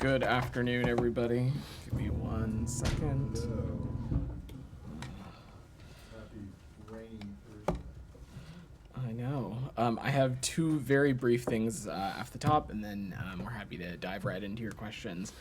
Good afternoon, everybody. Give me 1 second. Happy rainy Thursday. I know. I have two very brief things off the top, and then we're happy to dive right into your questions.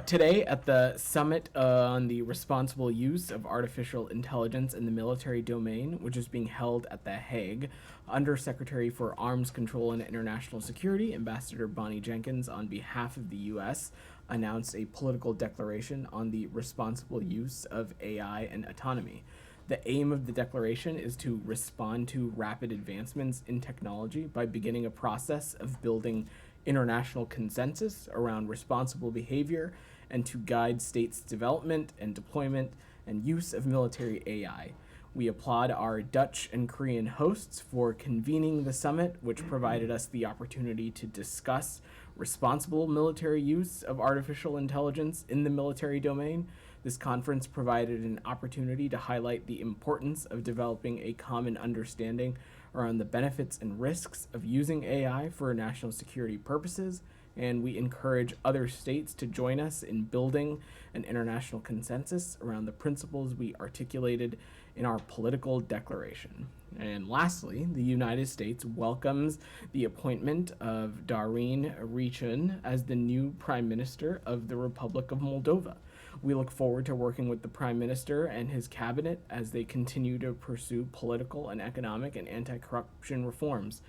Today, at the summit on the responsible use of artificial intelligence in the military domain, which is being held at The Hague, Undersecretary for Arms Control and International Security, Ambassador Bonnie Jenkins, on behalf of the U.S., announced a political declaration on the responsible use of AI and autonomy. The aim of the declaration is to respond to rapid advancements in technology by beginning a process of building international consensus around responsible behavior and to guide states' development and deployment and use of military AI. We applaud our Dutch and Korean hosts for convening the summit, which provided us the opportunity to discuss responsible military use of artificial intelligence in the military domain. This conference provided an opportunity to highlight the importance of developing a common understanding around the benefits and risks of using AI for national security purposes, and we encourage other states to join us in building an international consensus around the principles we articulated in our political declaration. And lastly, the United States welcomes the appointment of Doreen Richun as the new Prime Minister of the Republic of Moldova. We look forward to working with the Prime Minister and his cabinet as they continue to pursue political and economic and anti-corruption reforms.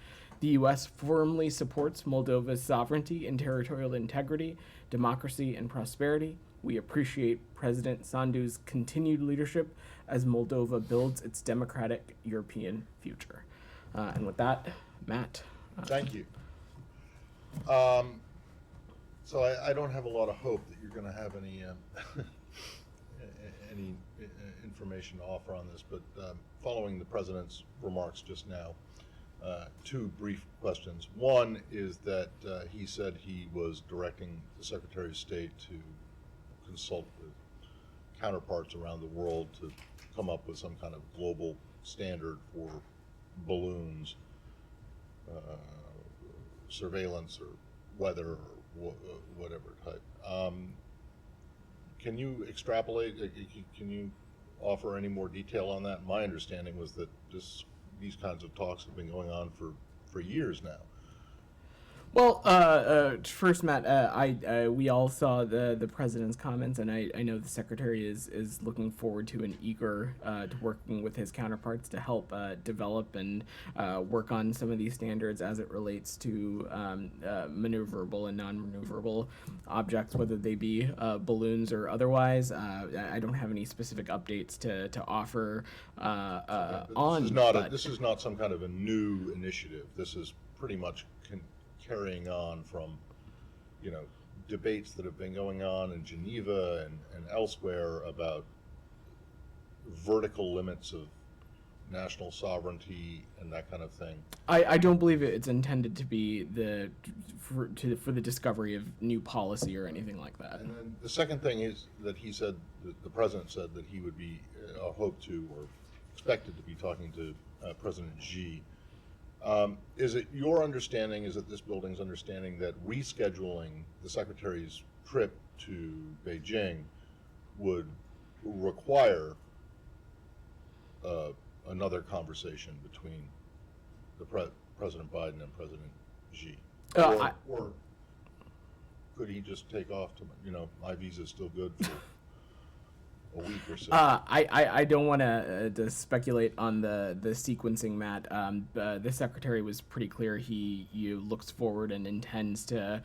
The U.S. firmly supports Moldova's sovereignty and territorial integrity, democracy, and prosperity. We appreciate President Sandu's continued leadership as Moldova builds its democratic European future. And with that, Matt. Thank you. So I don't have a lot of hope that you're going to have any any information to offer on this, but following the President's remarks just now, two brief questions. One is that he said he was directing the Secretary of State to consult with counterparts around the world to come up with some kind of global standard for balloons, surveillance or weather or whatever type. Can you extrapolate? Can you offer any more detail on that? My understanding was that these kinds of talks have been going on for years now. Well, first, Matt, we all saw the president's comments, and I know the secretary is looking forward to and eager to working with his counterparts to help develop and work on some of these standards as it relates to maneuverable and non-maneuverable objects, whether they be balloons or otherwise. I don't have any specific updates to offer on. This is not some kind of a new initiative. This is pretty much carrying on from, debates that have been going on in Geneva and elsewhere about vertical limits of national sovereignty and that kind of thing. I don't believe it's intended to be for the discovery of new policy or anything like that. And then the second thing is that he said, the president said that he would be hoped to or expected to be talking to President Xi. Is it your understanding, is it this building's understanding, that rescheduling the Secretary's trip to Beijing would require another conversation between President Biden and President Xi? Or could he just take off to, my visa's still good for a week or so? I don't want to speculate on the sequencing, Matt. The secretary was pretty clear he looks forward and intends to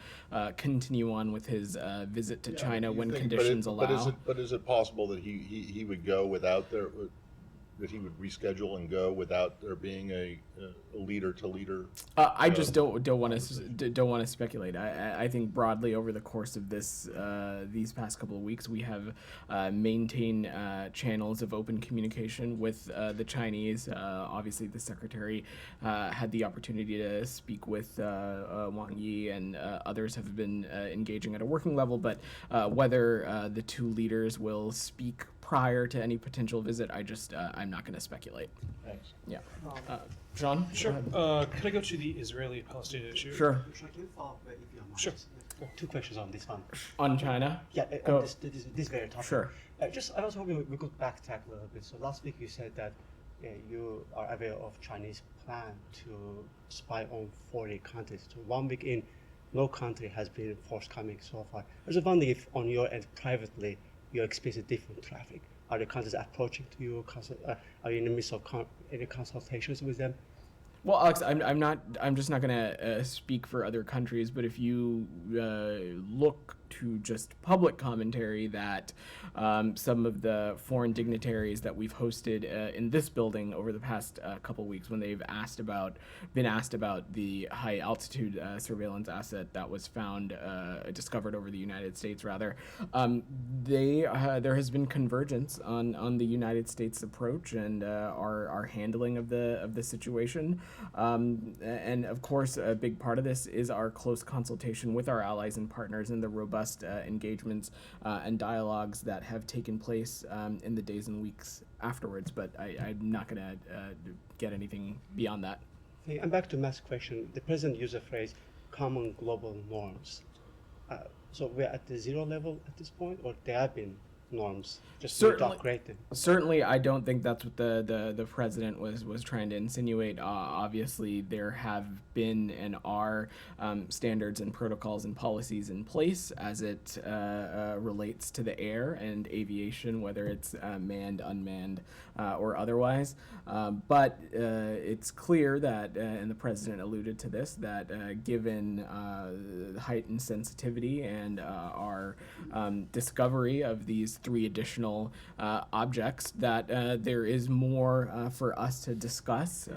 continue on with his visit to China when conditions allow. But is it possible that he would go without that he would reschedule and go without there being a leader to leader? I just don't want to speculate. I think broadly over the course of these past couple of weeks, we have maintained channels of open communication with the Chinese. Obviously, the secretary had the opportunity to speak with Wang Yi, and others have been engaging at a working level. But whether the two leaders will speak prior to any potential visit. I'm not going to speculate. Thanks. Yeah. Sean? Sure. Could I go to the Israeli-Palestinian issue? Sure. Can you follow up if you don't mind? Sure. Two questions on this one. On China? Yeah, Go. on this very topic. Sure. I was hoping we could backtrack a little bit. So last week you said that you are aware of Chinese plan to spy on 40 countries. So 1 week in, no country has been forthcoming so far. I was just wondering if on your end privately you're experiencing different traffic. Are the countries approaching to you? Are you in the midst of any consultations with them? Well, Alex, I'm just not going to speak for other countries, but if you look to just public commentary that some of the foreign dignitaries that we've hosted in this building over the past couple weeks, when they've been asked about the high altitude surveillance asset that was discovered over the United States, rather, there has been convergence on the United States approach and our handling of the situation. And of course, a big part of this is our close consultation with our allies and partners and the robust engagements and dialogues that have taken place in the days and weeks afterwards. But I'm not going to get anything beyond that. Okay, and back to Matt's question. The president used the phrase common global norms. So we're at the zero level at this point, or there have been norms, just need to upgrade them? Certainly, I don't think that's what the president was trying to insinuate. Obviously, there have been and are standards and protocols and policies in place as it relates to the air and aviation, whether it's manned, unmanned, or otherwise. But it's clear that, and the president alluded to this, that given heightened sensitivity and our discovery of these 3 additional objects, that there is more for us to discuss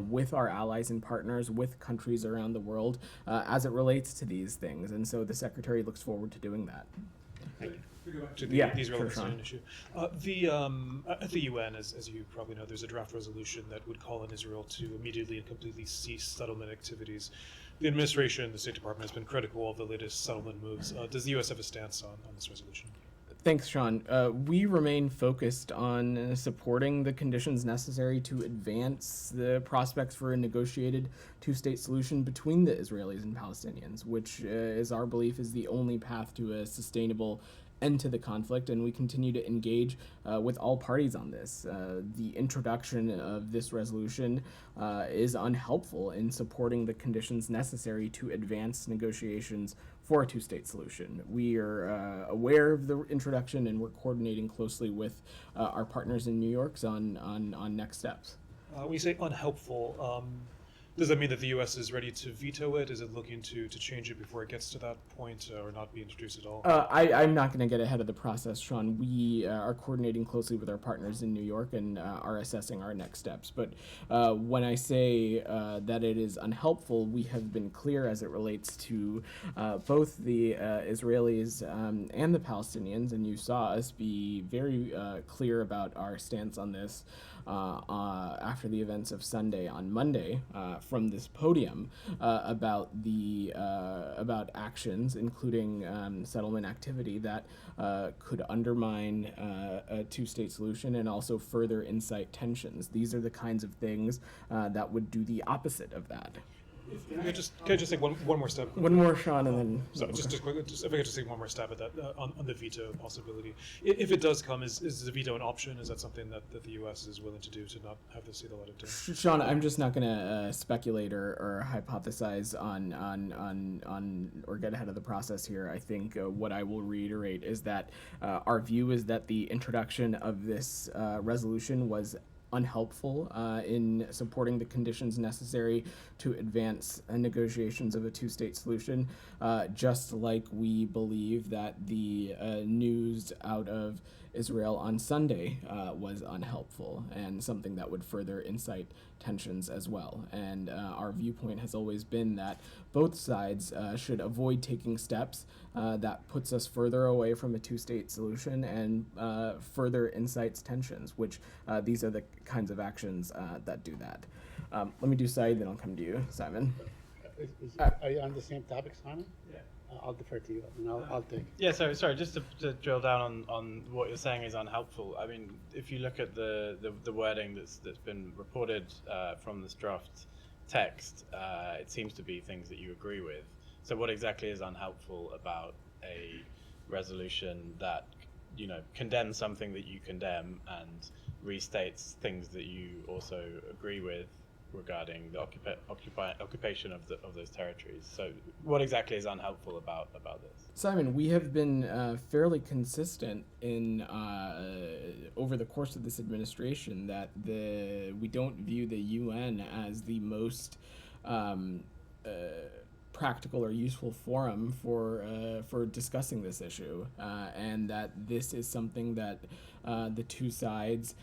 with our allies and partners, with countries around the world, as it relates to these things. And so the Secretary looks forward to doing that. Thank you. To go back to the Israeli-Palestinian issue. At the UN, as you probably know, there's a draft resolution that would call on Israel to immediately and completely cease settlement activities. The administration, the State Department, has been critical of the latest settlement moves. Does the U.S. have a stance on this resolution? Thanks, Sean. We remain focused on supporting the conditions necessary to advance the prospects for a negotiated 2-state solution between the Israelis and Palestinians, which is our belief is the only path to a sustainable end to the conflict, and we continue to engage with all parties on this. The introduction of this resolution is unhelpful in supporting the conditions necessary to advance negotiations for a 2-state solution. We are aware of the introduction, and we're coordinating closely with our partners in New York on next steps. When you say unhelpful, does that mean that the U.S. is ready to veto it? Is it looking to change it before it gets to that point or not be introduced at all? I'm not going to get ahead of the process, Sean. We are coordinating closely with our partners in New York and are assessing our next steps. But when I say that it is unhelpful, we have been clear as it relates to both the Israelis and the Palestinians, and you saw us be very clear about our stance on this after the events of Sunday on Monday from this podium about actions, including settlement activity that could undermine a 2-state solution and also further incite tensions. These are the kinds of things that would do the opposite of that. Can I just take one more step? One more, Sean, and then... Sorry, just quickly, if I could just take one more stab at that, on the veto possibility. If it does come, is the veto an option? Is that something that the U.S. is willing to do to not have this see the light of day? Sean, I'm just not going to speculate or hypothesize on or get ahead of the process here. I think what I will reiterate is that our view is that the introduction of this resolution was unhelpful in supporting the conditions necessary to advance negotiations of a 2-state solution, just like we believe that the news out of Israel on Sunday was unhelpful and something that would further incite tensions as well. And our viewpoint has always been that both sides should avoid taking steps that puts us further away from a 2-state solution and further incites tensions, which these are the kinds of actions that do that. Let me do Saeed, then I'll come to you, Simon. Are you on the same topic, Simon? Yeah. I'll defer to you, and I'll take. Yeah, so sorry, just to drill down on what you're saying is unhelpful. I mean, if you look at the wording that's been reported from this draft text, it seems to be things that you agree with. So what exactly is unhelpful about a resolution that, you know, condemns something that you condemn and restates things that you also agree with regarding the occupation of those territories? So what exactly is unhelpful about this? Simon, we have been fairly consistent in over the course of this administration that we don't view the UN as the most practical or useful forum for discussing this issue, and that this is something that the two sides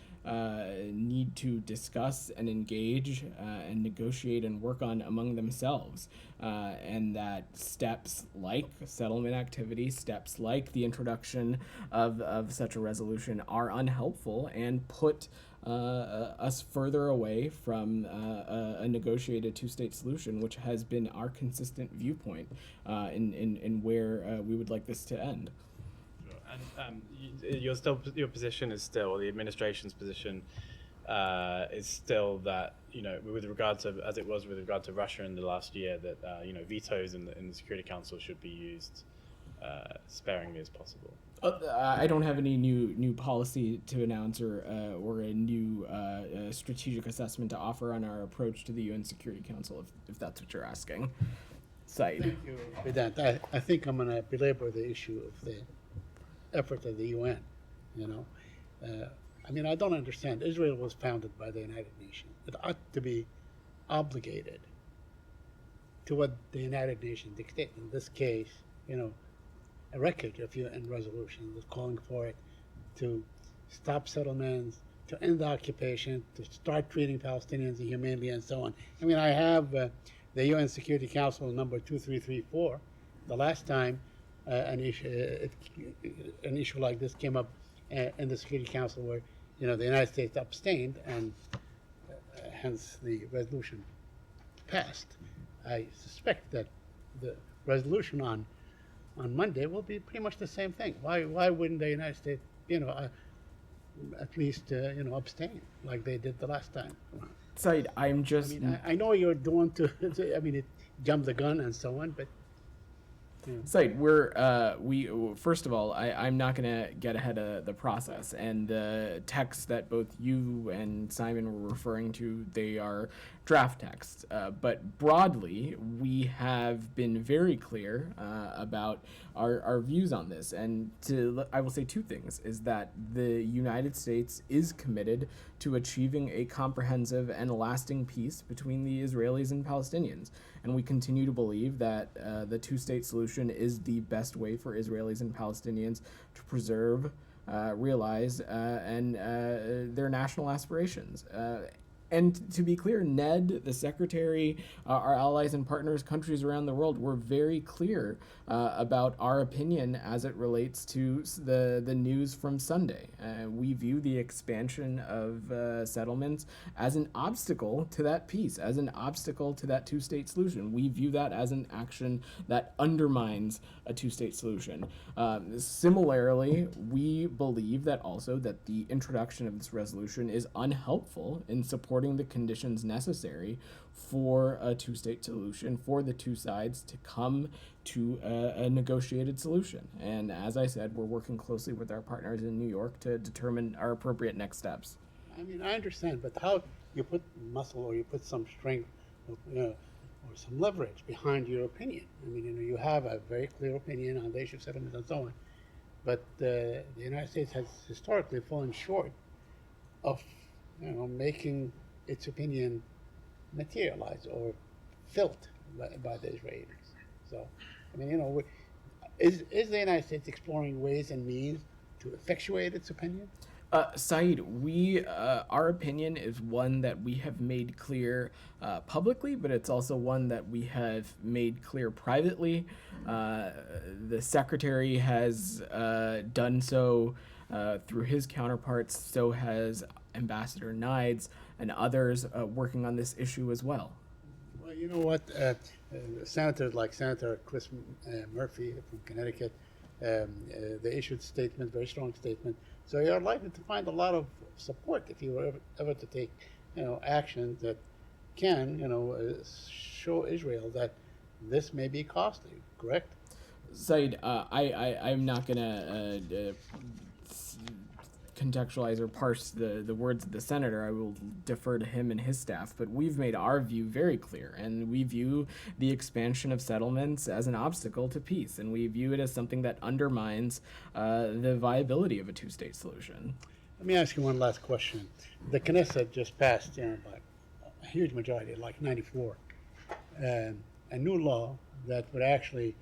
need to discuss and engage and negotiate and work on among themselves, and that steps like settlement activity, steps like the introduction of such a resolution are unhelpful and put us further away from a negotiated two-state solution, which has been our consistent viewpoint in where we would like this to end. And your position is still, or the administration's position is still that, you know, with regard to, as it was with regard to Russia in the last year, that you know, vetoes in the Security Council should be used sparingly as possible. I don't have any new policy to announce or a new strategic assessment to offer on our approach to the UN Security Council, if that's what you're asking. Said. Thank you, Vedant. I think I'm going to belabor the issue of the effort of the UN. You know, I mean, I don't understand. Israel was founded by the United Nations. It ought to be obligated to what the United Nations dictate. In this case, you know, a record of UN resolution was calling for it to stop settlements, to end the occupation, to start treating Palestinians humanely, and so on. I mean, I have the UN Security Council number 2334. The last time an issue like this came up in the Security Council, where, you know, the United States abstained, and hence the resolution passed. I suspect that the resolution on Monday will be pretty much the same thing. Why wouldn't the United States, you know, at least you know, abstain like they did the last time? Said, I'm just. I mean, I know you're doing I mean, it jumped the gun and so on, but. Said, we first of all, I'm not gonna get ahead of the process, and the texts that both you and Simon were referring to, they are draft texts, but broadly we have been very clear about our views on this, and I will say two things: is that the United States is committed to achieving a comprehensive and lasting peace between the Israelis and Palestinians, and we continue to believe that the two-state solution is the best way for Israelis and Palestinians to preserve, realize, and their national aspirations. And to be clear, Ned, the Secretary, our allies and partners, countries around the world, were very clear about our opinion as it relates to the news from Sunday. We view the expansion of settlements as an obstacle to that peace, as an obstacle to that two-state solution. We view that as an action that undermines a two-state solution. Similarly, we believe that also that the introduction of this resolution is unhelpful in supporting the conditions necessary for a two-state solution, for the two sides to come to a negotiated solution. And as I said, we're working closely with our partners in New York to determine our appropriate next steps. I mean, I understand, but how you put muscle or you put some strength, or some leverage behind your opinion? I mean, you know, you have a very clear opinion on the issue of settlements and so on, but the United States has historically fallen short of, you know, making its opinion materialize or felt by the Israelis. So, I mean, you know, is the United States exploring ways and means to effectuate its opinion? Said, our opinion is one that we have made clear publicly, but it's also one that we have made clear privately. The Secretary has done so through his counterparts, so has Ambassador Nides and others working on this issue as well. Well, you know what? senators like Senator Chris Murphy from Connecticut, they issued statement, very strong statement. So you're likely to find a lot of support if you were ever to take, actions that can, show Israel that this may be costly. Correct? Said, I'm not gonna contextualize or parse the words of the senator. I will defer to him and his staff, but we've made our view very clear, and we view the expansion of settlements as an obstacle to peace, and we view it as something that undermines the viability of a two-state solution. Let me ask you one last question. The Knesset just passed, by a huge majority, like 94, a new law that would actually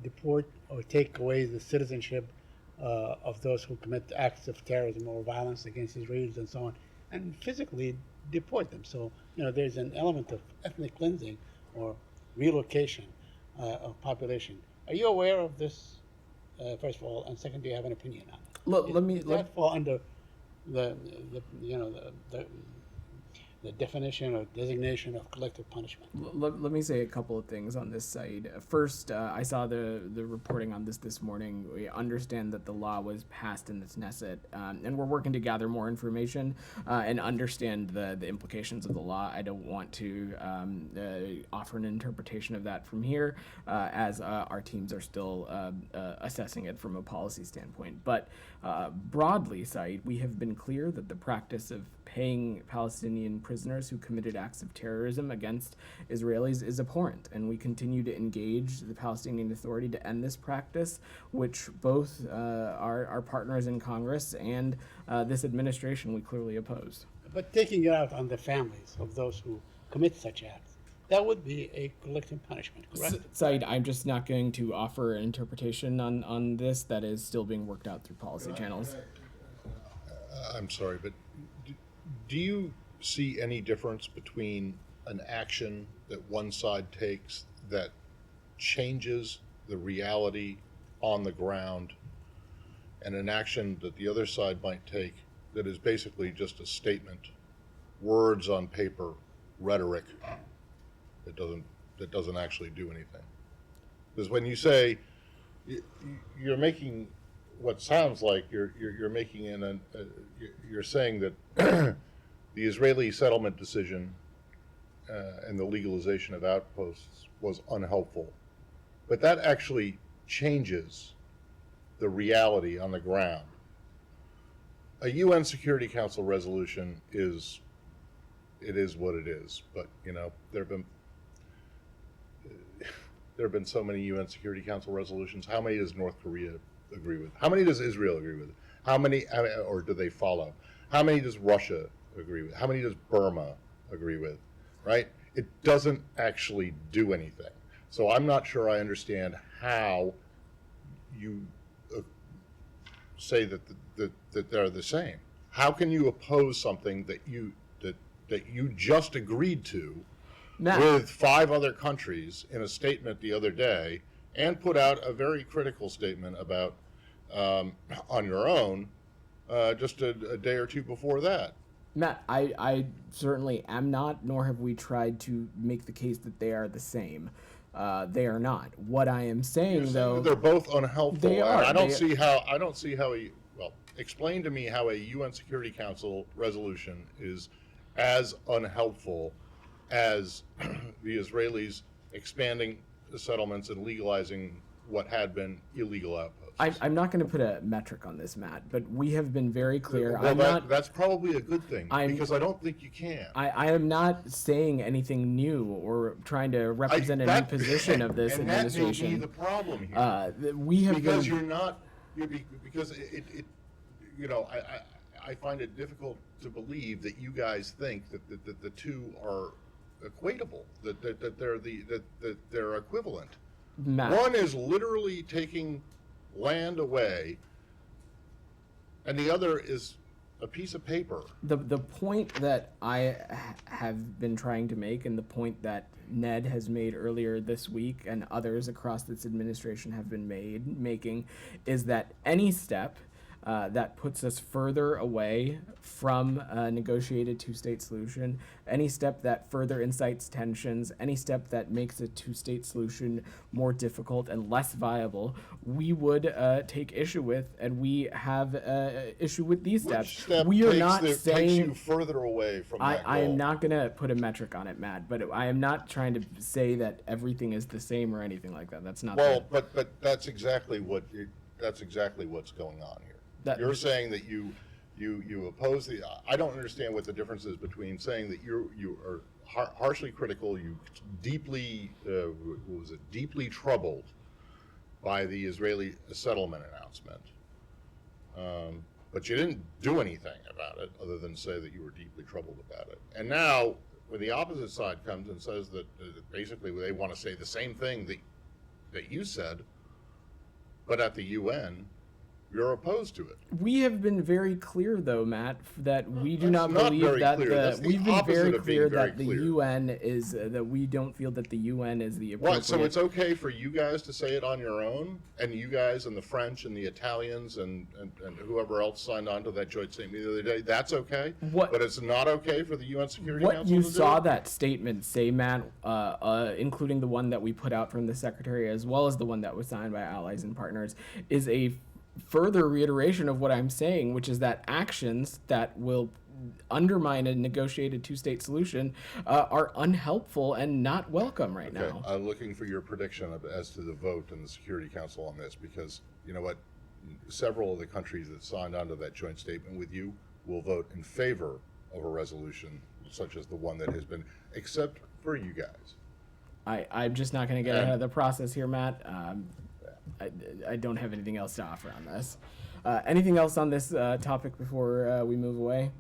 deport or take away the citizenship of those who commit acts of terrorism or violence against Israelis and so on, and physically deport them. So, there's an element of ethnic cleansing or relocation of population. Are you aware of this, first of all, and second, do you have an opinion on it? Does that fall under the definition or designation of collective punishment? Let me say a couple of things on this side. First, I saw the reporting on this morning. We understand that the law was passed in the Knesset, and we're working to gather more information and understand the implications of the law. I don't want to offer an interpretation of that from here, as our teams are still assessing it from a policy standpoint. But broadly, Said, we have been clear that the practice of paying Palestinian prisoners who committed acts of terrorism against Israelis is abhorrent, and we continue to engage the Palestinian Authority to end this practice, which both our partners in Congress and this administration we clearly oppose. But taking it out on the families of those who commit such acts, that would be a collective punishment, correct? Said, I'm just not going to offer an interpretation on this. That is still being worked out through policy channels. I'm sorry, but do you see any difference between an action that one side takes that changes the reality on the ground and an action that the other side might take that is basically just a statement, words on paper, rhetoric that doesn't actually do anything? Because when you say you're making what sounds like you're making you're saying that the Israeli settlement decision and the legalization of outposts was unhelpful, but that actually changes the reality on the ground. A UN Security Council resolution is what it is, but there have been so many UN Security Council resolutions. How many does North Korea agree with? How many does Israel agree with? How many, or do they follow? How many does Russia agree with? How many does Burma agree with? Right? It doesn't actually do anything. So I'm not sure I understand how you say that they're the same. How can you oppose something that you just agreed to with 5 other countries in a statement the other day, and put out a very critical statement about on your own just a day or two before that? Matt, I certainly am not, nor have we tried to make the case that they are the same. They are not. What I am saying, though, they're both unhelpful. They are. I don't see how explain to me how a UN Security Council resolution is as unhelpful as the Israelis expanding the settlements and legalizing what had been illegal outposts. I'm not going to put a metric on this, Matt, but we have been very clear. Well, that's probably a good thing, because I don't think you can. I am not saying anything new or trying to represent a new position of this and administration. That may be the problem here. We have because been, you're not, because I find it difficult to believe that you guys think that the two are equatable, that they're equivalent. Matt, One is literally taking land away, and the other is a piece of paper. the point that I have been trying to make, and the point that Ned has made earlier this week, and others across this administration have been making, is that any step that puts us further away from a negotiated two-state solution, any step that further incites tensions, any step that makes a two-state solution more difficult and less viable, we would take issue with, and we have issue with these steps. Which step We are takes not takes saying you further away from that I am goal? not going to put a metric on it, Matt, but I am not trying to say that everything is the same or anything like that. That's not Well, the, but that's exactly that's exactly what's going on here. That- You're saying that you oppose the. I don't understand what the difference is between saying that you are harshly critical, you deeply what was it, deeply troubled by the Israeli settlement announcement, but you didn't do anything about it other than say that you were deeply troubled about it. And now, when the opposite side comes and says that basically they want to say the same thing that you said, but at the UN, you're opposed to it. we have been very clear, though, Matt, that we do That's not not believe very that clear. That's the we've been opposite very of being clear very that the clear. UN is that we don't feel that the UN is the appropriate. What? So it's okay for you guys to say it on your own, and you guys and the French and the Italians and whoever else signed on to that joint statement the other day, that's okay? What- But it's not okay for the UN Security What Council you to do saw it? that statement say, Matt, including the one that we put out from the Secretary as well as the one that was signed by allies and partners, is a further reiteration of what I'm saying, which is that actions that will undermine a negotiated two-state solution are unhelpful and not welcome right Okay, now. I'm looking for your prediction as to the vote in the Security Council on this, because you know what? Several of the countries that signed onto that joint statement with you will vote in favor of a resolution such as the one that has been, except for you guys. I'm just not going to get And- ahead of the process here, Matt. I don't have anything else to offer on this. Anything else on this topic before we move away?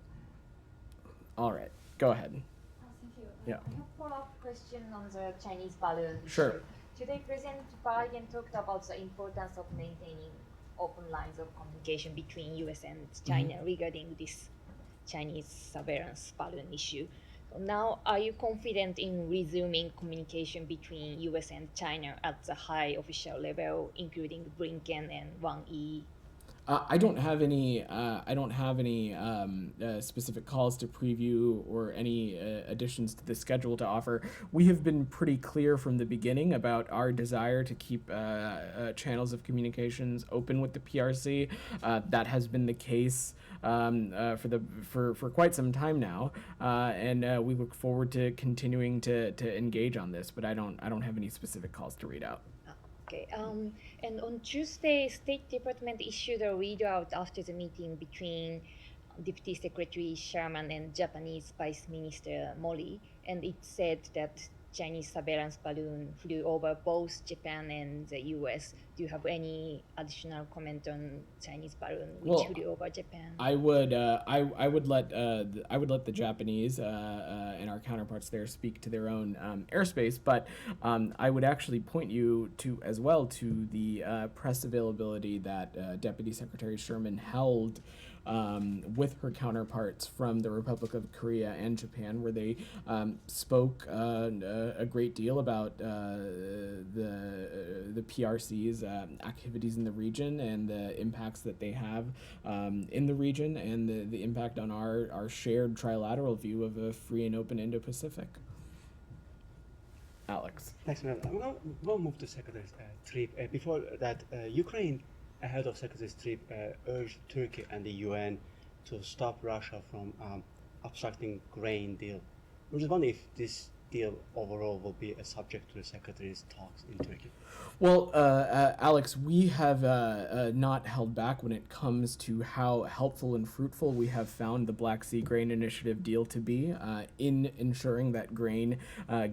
All right, go ahead. Thank you. Yeah. I have a follow-up question on the Chinese balloon issue. Sure. Today, President Biden talked about the importance of maintaining open lines of communication between U.S. and China regarding this Chinese surveillance balloon issue. So now, are you confident in resuming communication between U.S. and China at the high official level, including Blinken and Wang Yi? I don't have any. Specific calls to preview or any additions to the schedule to offer. We have been pretty clear from the beginning about our desire to keep channels of communications open with the PRC. That has been the case for quite some time now, and we look forward to continuing to engage on this. But I don't have any specific calls to read out. Okay. And on Tuesday, State Department issued a readout after the meeting between Deputy Secretary Sherman and Japanese Vice Minister Mori, and it said that Chinese surveillance balloon flew over both Japan and the U.S. Do you have any additional comment on Chinese balloon which Well, flew over Japan? I would let the Japanese and our counterparts there speak to their own airspace, but I would actually point you to as well to the press availability that Deputy Secretary Sherman held with her counterparts from the Republic of Korea and Japan, where they spoke a great deal about the PRC's activities in the region and the impacts that they have in the region and the impact on our shared trilateral view of a free and open Indo-Pacific. Alex. Thanks, Mel. We'll move to Secretary's trip. Before that, Ukraine, ahead of Secretary's trip, urged Turkey and the UN to stop Russia from obstructing grain deal. We're just wondering if this deal overall will be a subject to the Secretary's talks in Turkey. Well, Alex, we have not held back when it comes to how helpful and fruitful we have found the Black Sea Grain Initiative deal to be in ensuring that grain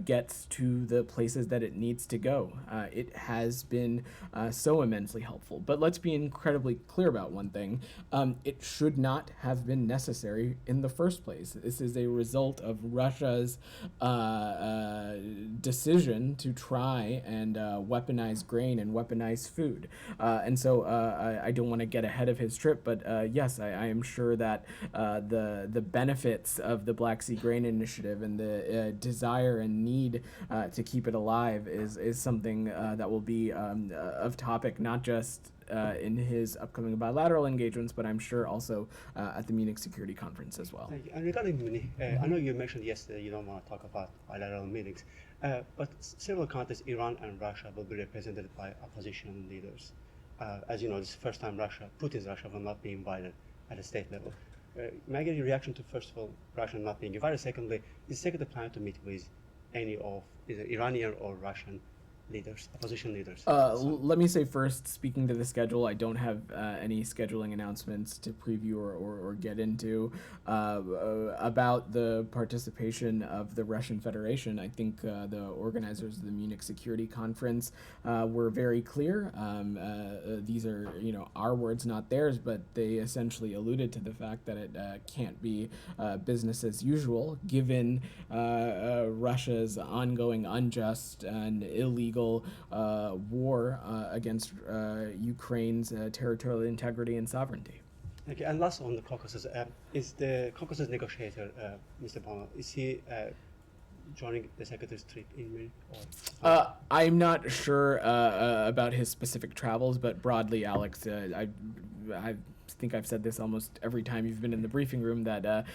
gets to the places that it needs to go. It has been so immensely helpful. But let's be incredibly clear about one thing. It should not have been necessary in the first place. This is a result of Russia's decision to try and weaponize grain and weaponize food. And so I don't want to get ahead of his trip, but yes, I am sure that the benefits of the Black Sea Grain Initiative and the desire and need to keep it alive is something that will be of topic not just in his upcoming bilateral engagements, but I'm sure also at the Munich Security Conference as well. Thank you. And regarding Munich, I know you mentioned yesterday you don't want to talk about bilateral meetings, but several countries, Iran and Russia, will be represented by opposition leaders. As you know, this is the first time Putin's Russia will not be invited at the state level. May I get your reaction to, first of all, Russia not being invited? Secondly, is the Secretary planning to meet with any of either Iranian or Russian leaders, opposition leaders? Let me say first, speaking to the schedule, I don't have any scheduling announcements to preview or get into about the participation of the Russian Federation. I think the organizers of the Munich Security Conference were very clear. These are, our words, not theirs, but they essentially alluded to the fact that it can't be business as usual, given Russia's ongoing unjust and illegal war against Ukraine's territorial integrity and sovereignty. Okay, and last on the Caucasus, is the Caucasus negotiator, Mr. Bono, is he joining the Secretary's trip in Munich? I'm not sure about his specific travels, but broadly, Alex, I think I've said this almost every time you've been in the briefing room, that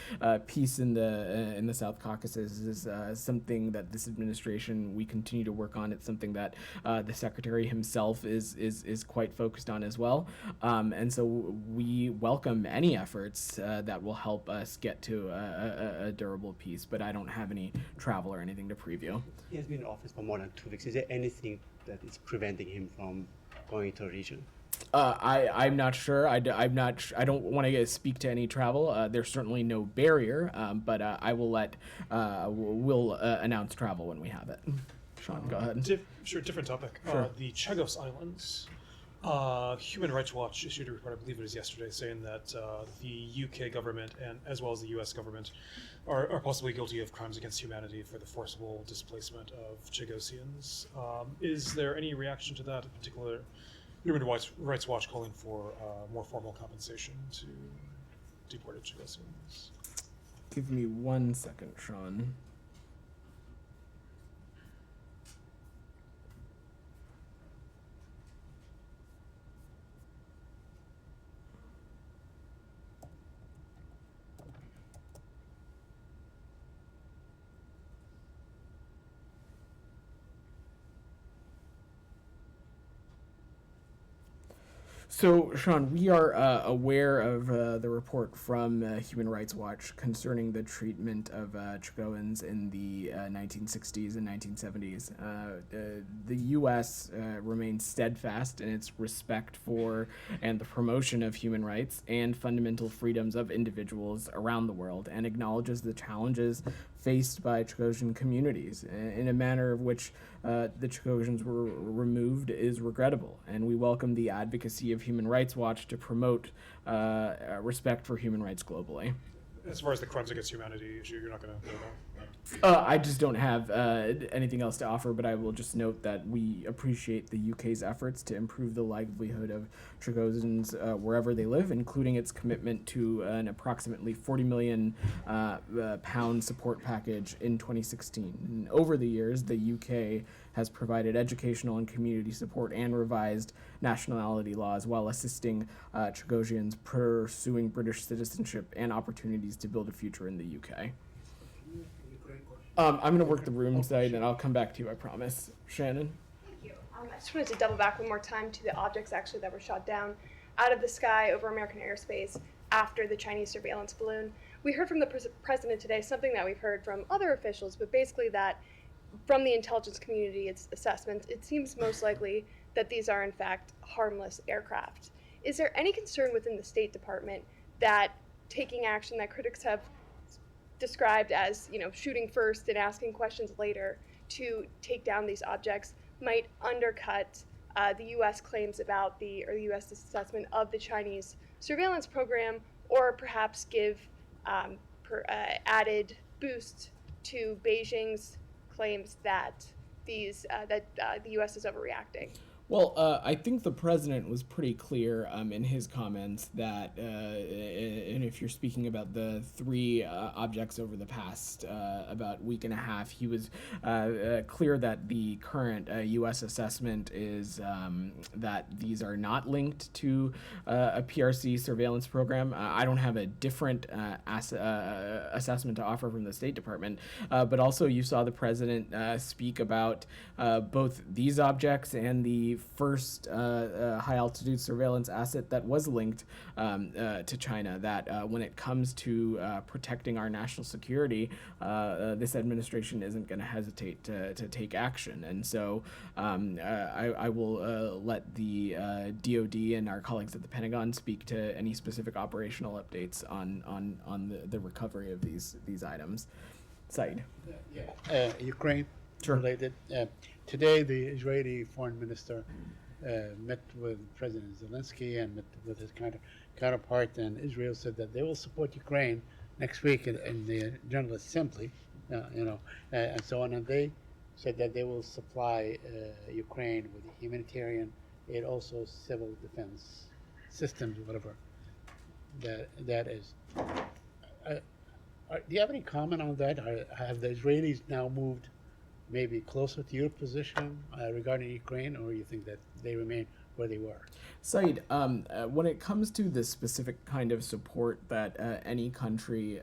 peace in the South Caucasus is something that this administration, we continue to work on. It's something that the Secretary himself is quite focused on as well. And so we welcome any efforts that will help us get to a durable peace, but I don't have any travel or anything to preview. He has been in office for more than 2 weeks. Is there anything that is preventing him from going to a region? I'm not sure. I don't want to speak to any travel. There's certainly no barrier, but I will we'll announce travel when we have it. Sean, go ahead. Different topic. Sure. The Chagos Islands. Human Rights Watch issued a report, I believe it was yesterday, saying that the UK government and as well as the US government are possibly guilty of crimes against humanity for the forcible displacement of Chagosians. Is there any reaction to that, in particular? Human Rights Watch calling for more formal compensation to deported Chagosians. Give me 1 second, Sean. So, Sean, we are aware of the report from Human Rights Watch concerning the treatment of Chagoans in the 1960s and 1970s. The U.S. remains steadfast in its respect for and the promotion of human rights and fundamental freedoms of individuals around the world, and acknowledges the challenges faced by Chagosian communities in a manner of which the Chagosians were removed is regrettable, and we welcome the advocacy of Human Rights Watch to promote respect for human rights globally. As far as the crimes against humanity issue, you're not going to go there? I just don't have anything else to offer, but I will just note that we appreciate the UK's efforts to improve the livelihood of Chagosians wherever they live, including its commitment to an approximately £40 million support package in 2016. And over the years, the UK has provided educational and community support and revised nationality laws while assisting Chagosians pursuing British citizenship and opportunities to build a future in the UK. I'm going to work the room side, and I'll come back to you, I promise. Shannon? Thank you. I just wanted to double back one more time to the objects actually that were shot down out of the sky over American airspace after the Chinese surveillance balloon. We heard from the president today something that we've heard from other officials, but basically that from the intelligence community, its assessment, it seems most likely that these are in fact harmless aircraft. Is there any concern within the State Department that taking action that critics have described as, shooting first and asking questions later to take down these objects might undercut the U.S. claims about the U.S. assessment of the Chinese surveillance program, or perhaps give added boost to Beijing's claims that the U.S. is overreacting? Well, I think the president was pretty clear in his comments that, and if you're speaking about the three objects over the past about week and a half, he was clear that the current U.S. assessment is that these are not linked to a PRC surveillance program. I don't have a different assessment to offer from the State Department, but also you saw the president speak about both these objects and the first high-altitude surveillance asset that was linked to China, that when it comes to protecting our national security, this administration isn't going to hesitate to take action. And so I will let the DoD and our colleagues at the Pentagon speak to any specific operational updates on the recovery of these items. Said. Ukraine Sure. related. Today, the Israeli foreign minister met with President Zelensky and met with his counterpart, and Israel said that they will support Ukraine next week in the General Assembly, and so on. And they said that they will supply Ukraine with humanitarian aid, also civil defense systems, whatever that is. Do you have any comment on that? Have the Israelis now moved maybe closer to your position regarding Ukraine, or you think that they remain where they were? Said, when it comes to the specific kind of support that any country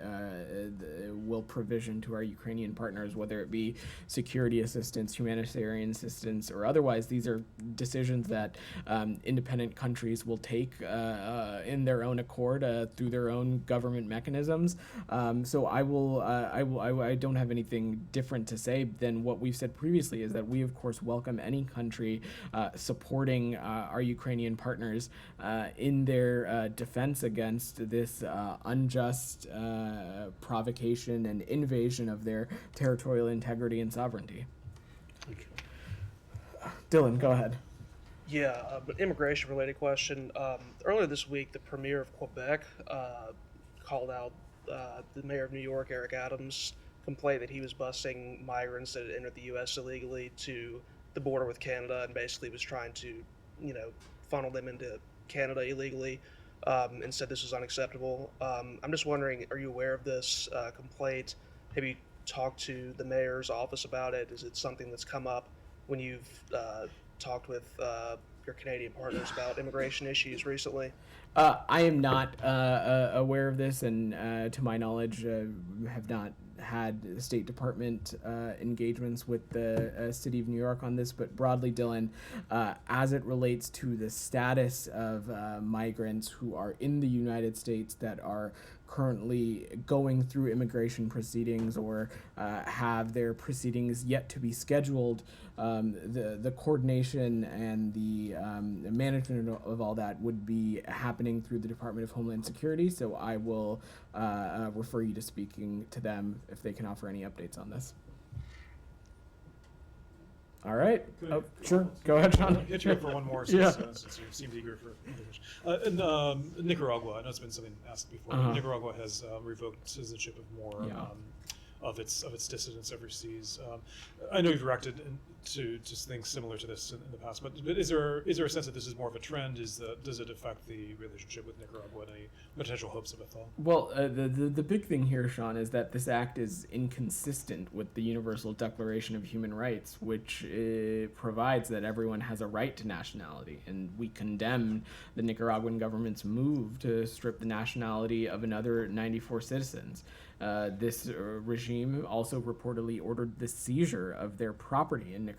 will provision to our Ukrainian partners, whether it be security assistance, humanitarian assistance, or otherwise, these are decisions that independent countries will take in their own accord through their own government mechanisms. So I don't have anything different to say than what we've said previously, is that we, of course, welcome any country supporting our Ukrainian partners in their defense against this unjust provocation and invasion of their territorial integrity and sovereignty. Dylan, go ahead. Yeah, but immigration-related question. Earlier this week, the premier of Quebec called out the mayor of New York, Eric Adams, complained that he was busing migrants that had entered the U.S. illegally to the border with Canada, and basically was trying to, funnel them into Canada illegally, and said this was unacceptable. I'm just wondering, are you aware of this complaint? Have you talked to the mayor's office about it? Is it something that's come up when you've talked with your Canadian partners about immigration issues recently? I am not aware of this, and to my knowledge, have not had State Department engagements with the City of New York on this. But broadly, Dylan, as it relates to the status of migrants who are in the United States that are currently going through immigration proceedings or have their proceedings yet to be scheduled, the coordination and the management of all that would be happening through the Department of Homeland Security. So I will refer you to speaking to them if they can offer any updates on this. All right. Oh, sure. Go ahead, Sean. Hit you up for one more since you seemed eager for English. Nicaragua, I know it's been something asked before. Nicaragua has revoked citizenship of more of its dissidents overseas. I know you've reacted to things similar to this in the past, but is there a sense that this is more of a trend? Does it affect the relationship with Nicaragua and any potential hopes of a thaw? Well, the big thing here, Sean, is that this act is inconsistent with the Universal Declaration of Human Rights, which provides that everyone has a right to nationality, and we condemn the Nicaraguan government's move to strip the nationality of another 94 citizens. This regime also reportedly ordered the seizure of their property in Nicaragua.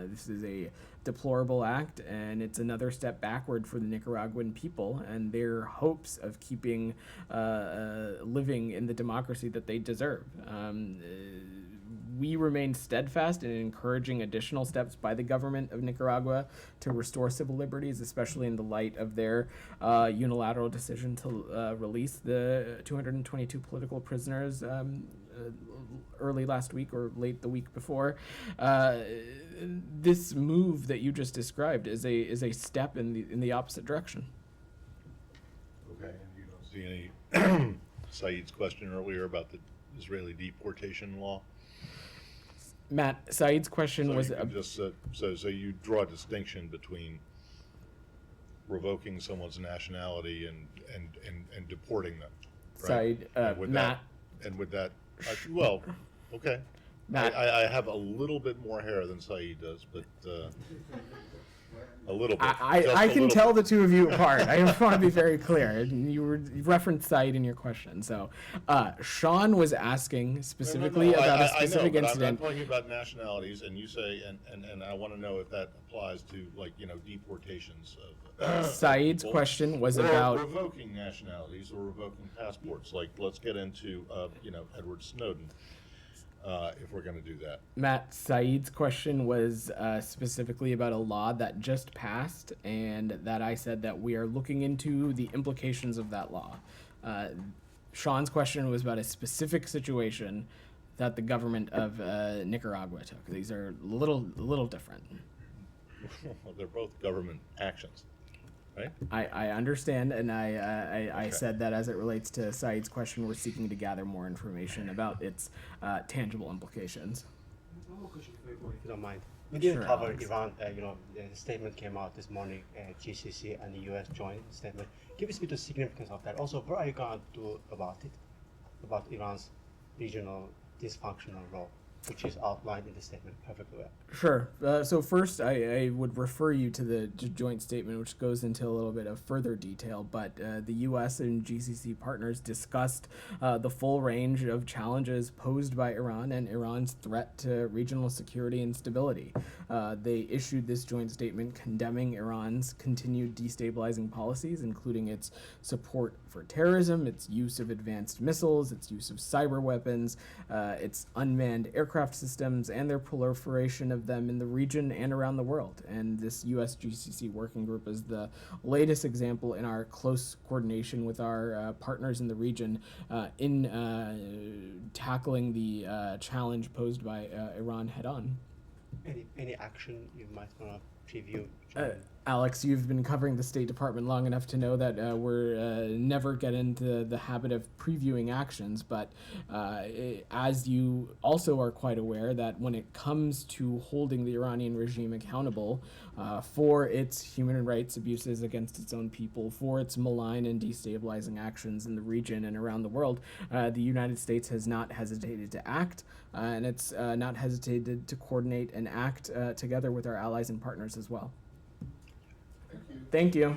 This is a deplorable act, and it's another step backward for the Nicaraguan people and their hopes of keeping living in the democracy that they deserve. We remain steadfast in encouraging additional steps by the government of Nicaragua to restore civil liberties, especially in the light of their unilateral decision to release the 222 political prisoners early last week or late the week before. This move that you just described is a step in the opposite direction. Okay, and you don't see any Saeed's question earlier about the Israeli deportation law? Matt, Saeed's question So was you can just, so you draw a distinction between revoking someone's nationality and deporting them, right? Saeed, And with Matt. that, and with that, well, okay. Matt. I have a little bit more hair than Saeed does, but a little bit. Just I a can little tell bit. the two of you apart. I want to be very clear. You referenced Saeed in your question. So, Sean was asking specifically No, about a I specific know, but incident. I'm talking about nationalities, and you say, and I want to know if that applies to, like, deportations of. Saeed's people, question was or about revoking nationalities or revoking passports. Like, let's get into, Edward Snowden, if we're going to do that. Matt. Saeed's question was specifically about a law that just passed, and that I said that we are looking into the implications of that law. Sean's question was about a specific situation that the government of Nicaragua took. These are a little different. Well, they're both government actions, right? I understand, and I said that as it relates to Saeed's question, we're seeking to gather more information about its tangible implications. If you don't mind. We didn't Sure, cover Alex. Iran. The statement came out this morning, GCC and the U.S. joint statement. Give us a bit of significance of that. Also, what are you going to do about it, about Iran's regional dysfunctional role, which is outlined in the statement perfectly well? Sure. So first, I would refer you to the joint statement, which goes into a little bit of further detail. But the U.S. and GCC partners discussed the full range of challenges posed by Iran and Iran's threat to regional security and stability. They issued this joint statement condemning Iran's continued destabilizing policies, including its support for terrorism, its use of advanced missiles, its use of cyber weapons, its unmanned aircraft systems, and their proliferation of them in the region and around the world. And this U.S. GCC working group is the latest example in our close coordination with our partners in the region in tackling the challenge posed by Iran head on. Any action you might want to preview? Alex, you've been covering the State Department long enough to know that we're never get into the habit of previewing actions, but as you also are quite aware that when it comes to holding the Iranian regime accountable for its human rights abuses against its own people, for its malign and destabilizing actions in the region and around the world, the United States has not hesitated to act, and it's not hesitated to coordinate and act together with our allies and partners as well. Thank you.